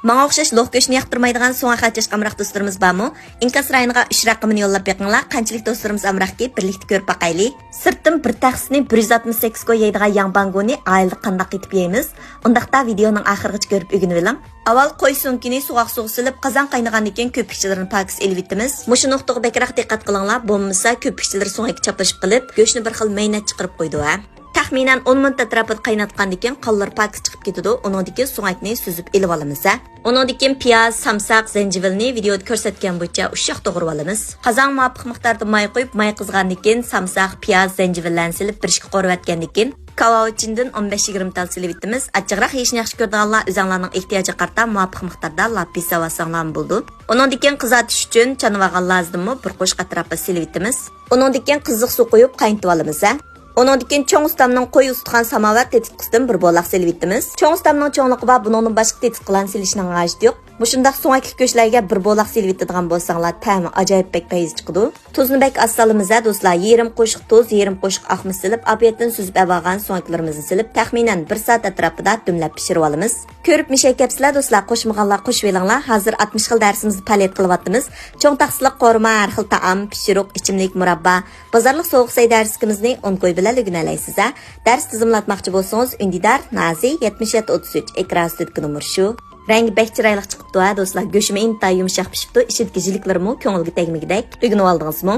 Manga o'xshash loq go'shtni yoqtirmaydigan so'ng'a qachаш amroq do'stlarimiz bormi? Inkas rayoniga 3 raqamini yo'llab beqinglar. Qanchalik do'stlarimiz amroqki birlikda ko'rib baqayli. Sirtim bir taxsini 168 go yeydigan yangbangoni oilda qanday qitib yeymiz? Undaqda videoning oxirigacha ko'rib o'rganib oling. Avval qo'y so'nkini suvoq suv silib, qozon qaynagandan keyin ko'pikchilarini pokis elib etamiz. Mushu nuqtaga bekroq diqqat qilinglar. Bo'lmasa ko'pikchilar so'ngga chaplashib qilib, go'shtni bir xil maynat chiqarib qo'ydi va taxminan 10 minut atrofida qaynatgandan keyin qonlar pokis chiqib ketadi. Undan keyin so'ngakni suzib elib olamiz. Undan keyin piyoz, samsaq, zanjibilni videoda ko'rsatgan bo'yicha ushoq to'g'rib olamiz. Qozon muvofiq miqdorda may qo'yib, may qizgandan keyin samsaq, piyoz, zanjibillarni silib birishga qo'rvatgandan keyin kavavchindan 15-20 tal silib etamiz. Achchiqroq yeyishni yaxshi ko'rganlar o'zinglarning ehtiyojiga qarata muvofiq miqdorda lapis savasanglar bo'ldi. Undan keyin qizartish uchun chanvagan lazımmi bir qo'shq atrofga silib etamiz. Undan keyin qiziq suv qo'yib qaynatib olamiz. Ondan keyin cho'ng ustamning qo'y ustgan samovar tetitqisidan bir bo'loq silib etamiz. Cho'ng ustamning cho'ngligi va buningdan boshqa tetitqilan silishning hojati yo'q. Mushundaq so'ngakli go'shtlarga bir bo'loq silib etadigan bo'lsanglar, ta'mi ajoyib bek payiz chiqadi. Tuzni bek assalimiz do'stlar, yarim qo'shiq tuz, yarim qo'shiq oqmis silib, apetdan suzib olgan so'ngaklarimizni silib, taxminan 1 soat atrofida dumlab pishirib olamiz. Ko'rib mishakapsizlar do'stlar, qo'shmaganlar qo'shib olinglar. Hozir 60 xil darsimizni palet qilyapmiz. Cho'ng taqsliq qo'rma, har xil taom, pishiriq, ichimlik, murabba, bozorlik sovuq say darskimizni 10 qo'y bilan o'rganaysiz. Dars tizimlatmoqchi bo'lsangiz, Undidar Nazi 7733 ekran ustidagi nomer shu. Rangi bek chiroyli chiqibdi do'stlar. Go'shim intayin yumshoq pishibdi. Ichidagi jiliklarimi ko'ngilga tegmagidek. O'rganib oldingizmi?